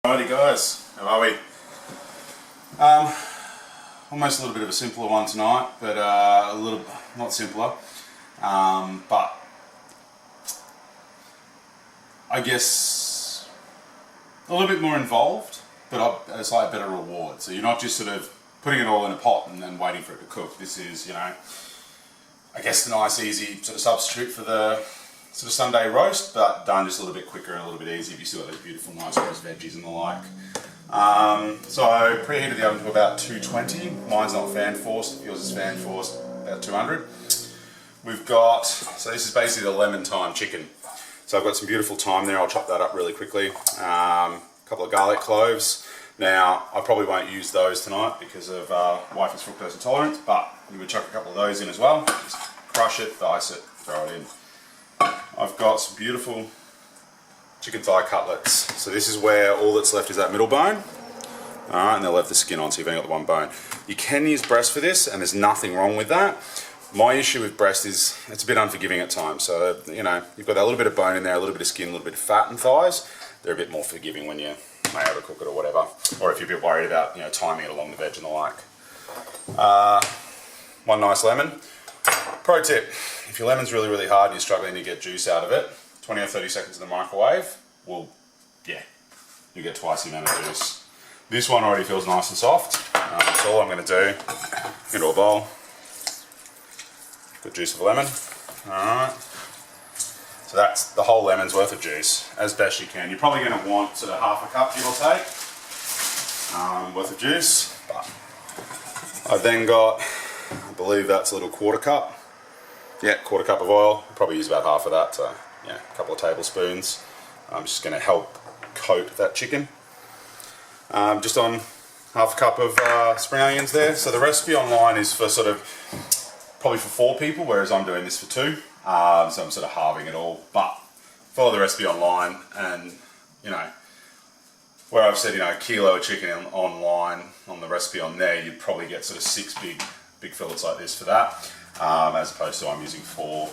Alrighty guys, how are we? Almost a little bit of a simpler one tonight, but a little, not simpler, but I guess a little bit more involved, but it's like a better reward. So you're not just sort of putting it all in a pot and then waiting for it to cook. This is, you know, I guess a nice easy sort of substitute for the sort of Sunday roast, but done just a little bit quicker and a little bit easier if you still got those beautiful nice roast veggies and the like. So preheated the oven to about 220. Mine's not fan forced, yours is fan forced, about 200. We've got, so this is basically the lemon thyme chicken. So I've got some beautiful thyme there, I'll chop that up really quickly. A couple of garlic cloves. Now, I probably won't use those tonight because of wife is fructose intolerant, but you would chuck a couple of those in as well. Just crush it, dice it, throw it in. I've got some beautiful chicken thigh cutlets. So this is where all that's left is that middle bone. Alright, and they'll have the skin on, so you've only got the one bone. You can use breast for this, and there's nothing wrong with that. My issue with breast is it's a bit unforgiving at times. So, you know, you've got that little bit of bone in there, a little bit of skin, a little bit of fat and thighs. They're a bit more forgiving when you may overcook it or whatever. Or if you're a bit worried about, you know, timing it along the veg and the like. One nice lemon. Pro tip, if your lemon's really, really hard and you're struggling to get juice out of it, 20 or 30 seconds in the microwave will, yeah, you get twice the amount of juice. This one already feels nice and soft. So all I'm going to do, into a bowl, good juice of a lemon. Alright, so that's the whole lemon's worth of juice, as best you can. You're probably going to want sort of half a cup, give or take, worth of juice. But I've then got, I believe that's a little quarter cup. Yeah, quarter cup of oil. I'll probably use about half of that, so yeah, a couple of tablespoons. I'm just going to help coat that chicken. Just on half a cup of spring onions there. So the recipe online is for sort of, probably for 4 people, whereas I'm doing this for 2. So I'm sort of halving it all. But follow the recipe online, and you know, where I've said, you know, a kilo of chicken online on the recipe on there, you'd probably get sort of 6 big fillets like this for that, as opposed to I'm using 4.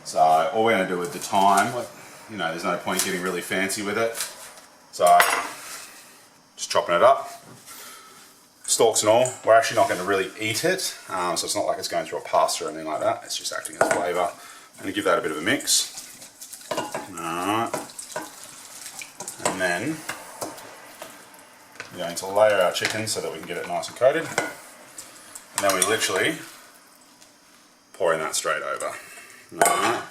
So all we're going to do with the thyme, you know, there's no point getting really fancy with it. So just chopping it up, stalks and all. We're actually not going to really eat it, so it's not like it's going through a pasta or anything like that. It's just acting as flavour. I'm going to give that a bit of a mix. Alright. And then we're going to layer our chicken so that we can get it nice and coated. And then we literally pour in that straight over. Alright.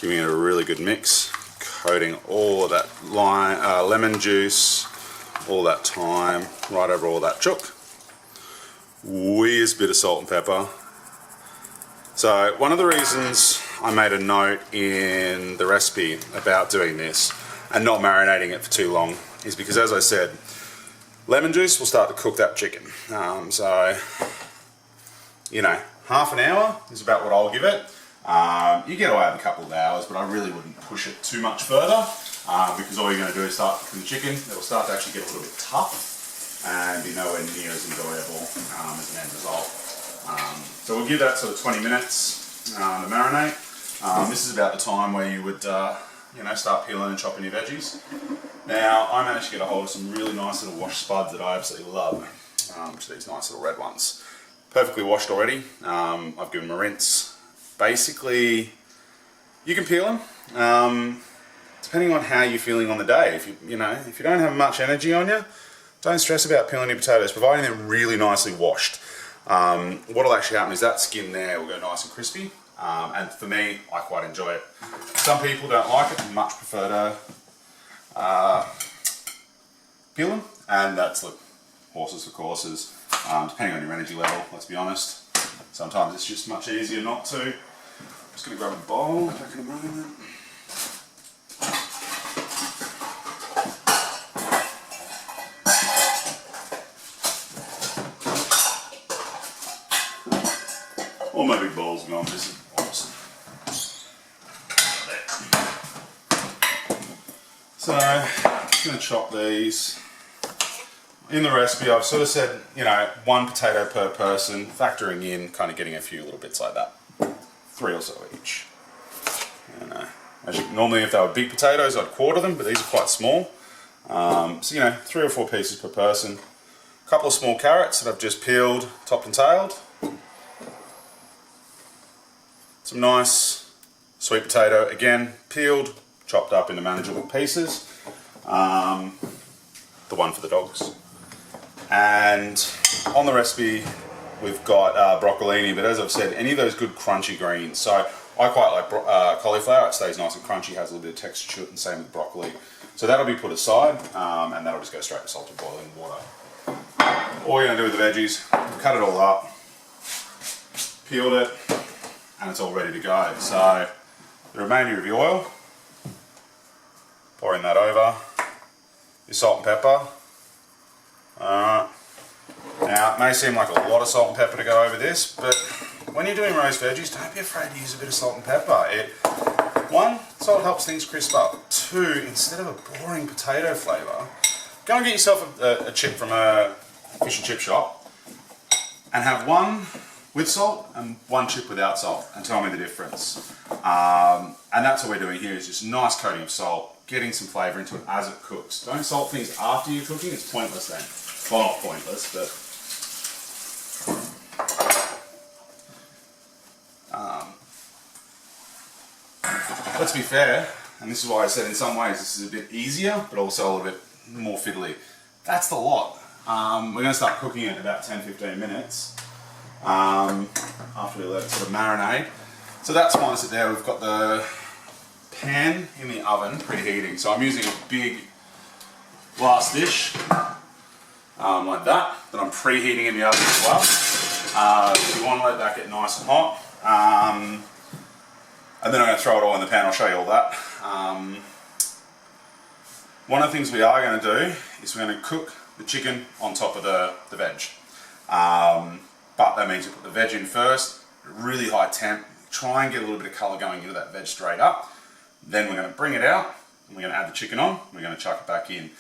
Giving it a really good mix, coating all of that lemon juice, all that thyme, right over all that chook. Where's a bit of salt and pepper. So one of the reasons I made a note in the recipe about doing this and not marinating it for too long is because, as I said, lemon juice will start to cook that chicken. So, you know, half an hour is about what I'll give it. You get away with a couple of hours, but I really wouldn't push it too much further, because all you're going to do is start cooking the chicken. It'll start to actually get a little bit tough and be nowhere near as enjoyable as an end result. So we'll give that sort of 20 minutes to marinate. This is about the time where you would you know, start peeling and chopping your veggies. Now, I managed to get a hold of some really nice little wash spuds that I absolutely love, which are these nice little red ones. Perfectly washed already. I've given them a rinse. Basically, you can peel them depending on how you're feeling on the day. If you don't have much energy on you, don't stress about peeling your potatoes, providing they're really nicely washed. What will actually happen is that skin there will go nice and crispy, and for me, I quite enjoy it. Some people don't like it and much prefer to peel them, and that's the horses for courses, depending on your energy level, let's be honest. Sometimes it's just much easier not to. Just going to grab a bowl, back in a moment. All my big bowls are gone, this is awesome. So, I'm just going to chop these. In the recipe, I've sort of said, you know, 1 potato per person, factoring in kind of getting a few little bits like that. 3 or so each. And, normally if they were big potatoes, I'd quarter them, but these are quite small. So, you know, 3 or 4 pieces per person. A couple of small carrots that I've just peeled, topped and tailed. Some nice sweet potato, again, peeled, chopped up into manageable pieces. The one for the dogs. And on the recipe, we've got broccolini, but as I've said, any of those good crunchy greens. So I quite like cauliflower. It stays nice and crunchy, has a little bit of texture to it, and same with broccoli. So that'll be put aside, and that'll just go straight to salted boiling water. All you're going to do with the veggies, cut it all up, peeled it, and it's all ready to go. So the remainder of your oil, pouring that over, your salt and pepper. Now it may seem like a lot of salt and pepper to go over this, but when you're doing roast veggies, don't be afraid to use a bit of salt and pepper. One, salt helps things crisp up. 2, instead of a boring potato flavour, go and get yourself a chip from a fish and chip shop and have one with salt and one chip without salt, and tell me the difference. And that's what we're doing here, is just a nice coating of salt, getting some flavour into it as it cooks. Don't salt things after you're cooking, it's pointless then. Well, not pointless, but let's be fair, and this is why I said in some ways this is a bit easier, but also a little bit more fiddly. That's the lot. We're going to start cooking it in about 10-15 minutes after we let it sort of marinate. So that's why I sit there. We've got the pan in the oven preheating. So I'm using a big glass dish like that I'm preheating in the oven as well. You want to let that get nice and hot. And then I'm going to throw it all in the pan. I'll show you all that. One of the things we are going to do is we're going to cook the chicken on top of the veg. But that means you put the veg in first, really high temp, try and get a little bit of colour going into that veg straight up. Then we're going to bring it out, and we're going to add the chicken on, we're going to chuck it back in.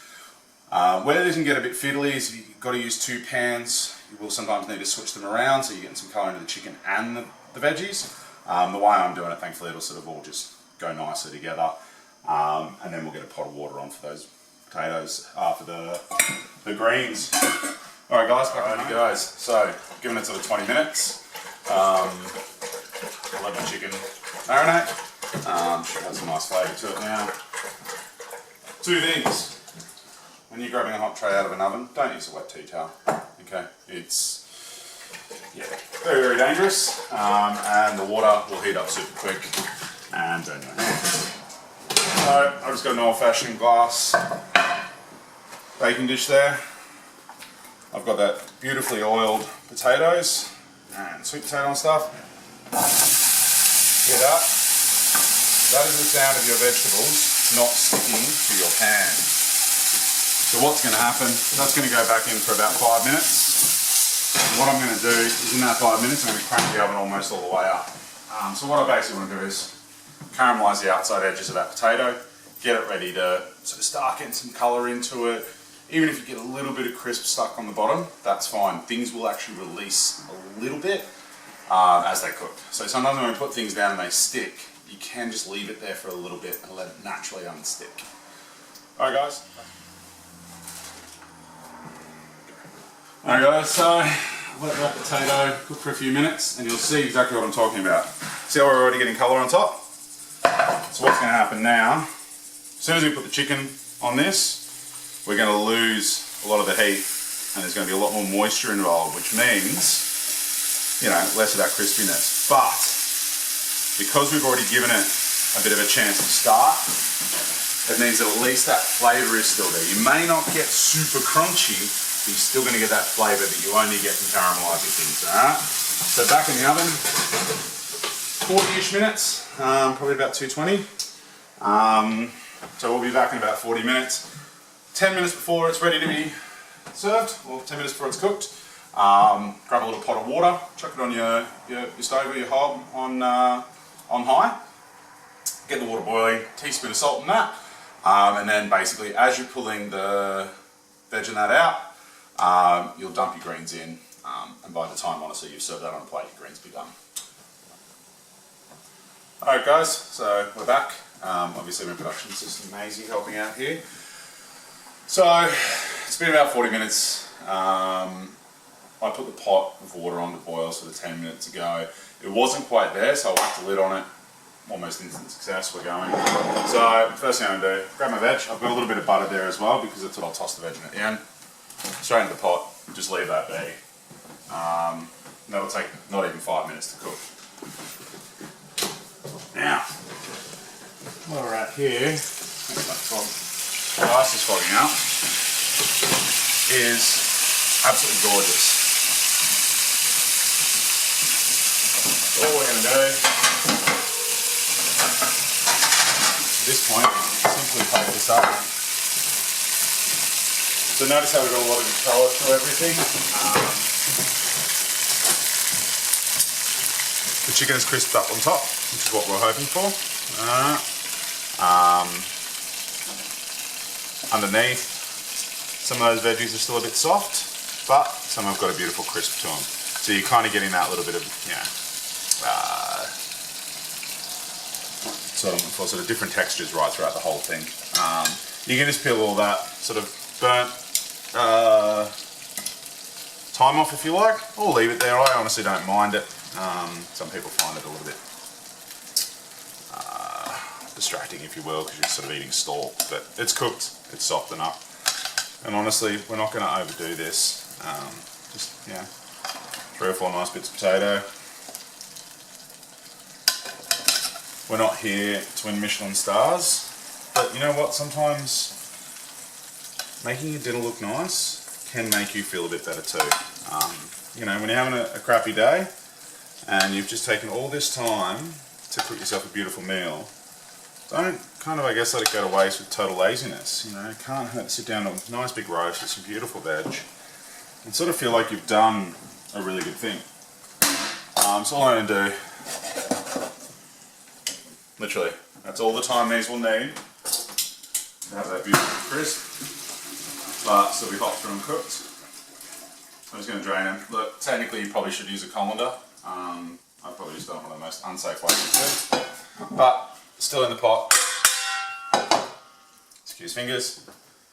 Where this can get a bit fiddly is if you've got to use 2 pans, you will sometimes need to switch them around so you're getting some colour into the chicken and the veggies. The way I'm doing it, thankfully, it'll sort of all just go nicely together. And then we'll get a pot of water on for those potatoes, for the greens. Alright guys, back on you guys. So, given it sort of 20 minutes, I'll let my chicken marinate. Should have some nice flavour to it now. 2 things. When you're grabbing a hot tray out of an oven, don't use a wet tea towel. Okay, it's very, very dangerous, and the water will heat up super quick and burn your hands. So I've just got an old-fashioned glass baking dish there. I've got that beautifully oiled potatoes and sweet potato and stuff. Heat up. That is the sound of your vegetables not sticking to your pan. So what's going to happen, that's going to go back in for about 5 minutes. And what I'm going to do is in that 5 minutes I'm going to crank the oven almost all the way up. So what I basically want to do is caramelise the outside edges of that potato, get it ready to sort of start getting some colour into it. Even if you get a little bit of crisp stuck on the bottom, that's fine. Things will actually release a little bit as they cook. So sometimes when we put things down and they stick, you can just leave it there for a little bit and let it naturally unstick. Alright guys. Alright guys, so let that potato cook for a few minutes and you'll see exactly what I'm talking about. See how we're already getting colour on top? So what's going to happen now, as soon as we put the chicken on this, we're going to lose a lot of the heat and there's going to be a lot more moisture involved, which means, you know, less of that crispiness. But because we've already given it a bit of a chance to start, it means that at least that flavour is still there. You may not get super crunchy, but you're still going to get that flavour that you only get from caramelising things, alright? So back in the oven, 40-ish minutes, probably about 220. So we'll be back in about 40 minutes. 10 minutes before it's ready to be served, or 10 minutes before it's cooked, grab a little pot of water, chuck it on your stove or your hob on high, get the water boiling, teaspoon of salt in that, and then basically as you're pulling the veg and that out, you'll dump your greens in, and by the time honestly you've served that on a plate, your greens will be done. Alright guys, so we're back. Obviously my production assistant Maisie helping out here. So it's been about 40 minutes. I put the pot of water on to boil sort of 10 minutes ago. It wasn't quite there, so I whacked the lid on it. Almost instant success, we're going. So first thing I'm going to do, grab my veg. I've got a little bit of butter there as well because that's what I'll toss the veg in at the end. Straight into the pot, just leave that be. That'll take not even 5 minutes to cook. Now, while we're at here, rice is fogging up, is absolutely gorgeous. All we're going to do at this point is simply take this up. So notice how we've got a lot of good colour through everything. The chicken is crisped up on top, which is what we're hoping for. Underneath, some of those veggies are still a bit soft, but some have got a beautiful crisp to them. So you're kind of getting that little bit of, sort of different textures right throughout the whole thing. You can just peel all that sort of burnt thyme off if you like, or leave it there. I honestly don't mind it. Some people find it a little bit distracting, if you will, because you're sort of eating stalks, but it's cooked, it's soft enough. And honestly, we're not going to overdo this. Just, 3 or 4 nice bits of potato. We're not here to win Michelin stars, but you know what, sometimes making your dinner look nice can make you feel a bit better too. When you're having a crappy day and you've just taken all this time to cook yourself a beautiful meal, don't kind of, I guess, let it go to waste with total laziness. It can't hurt to sit down to a nice big roast with some beautiful veg and sort of feel like you've done a really good thing. So all I'm going to do, literally, that's all the time these will need to have that beautiful crisp, but still be hot through and cooked. I'm just going to drain them. Look, technically you probably should use a colander. I've probably just done one of the most unsafe ways to do it. But still in the pot. Excuse fingers.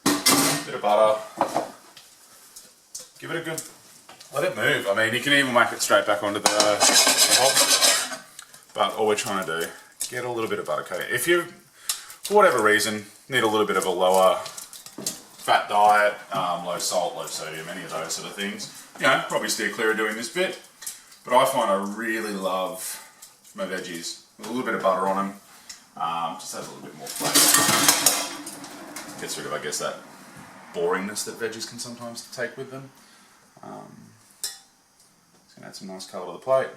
Bit of butter. Give it a good, let it move. I mean, you can even whack it straight back onto the hob. But all we're trying to do, get a little bit of butter coating. If you, for whatever reason, need a little bit of a lower fat diet, low salt, low sodium, any of those sort of things, probably steer clear of doing this bit. But I find I really love my veggies with a little bit of butter on them. Just has a little bit more flavour. Gets rid of, I guess, that boringness that veggies can sometimes take with them. Just going to add some nice colour to the plate.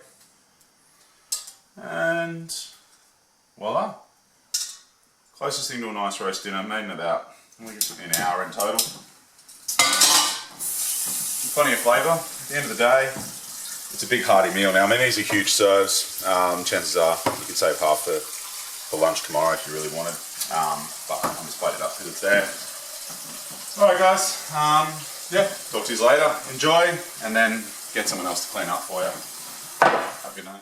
And voila. Closest thing to a nice roast dinner, made in about, I think it took me an hour in total. Plenty of flavour. At the end of the day, it's a big hearty meal now. I mean, these are huge serves. Chances are you could save half for lunch tomorrow if you really wanted. But I'm just plated up because it's there. Alright guys, talk to you later. Enjoy, and then get someone else to clean up for you. Have a good night.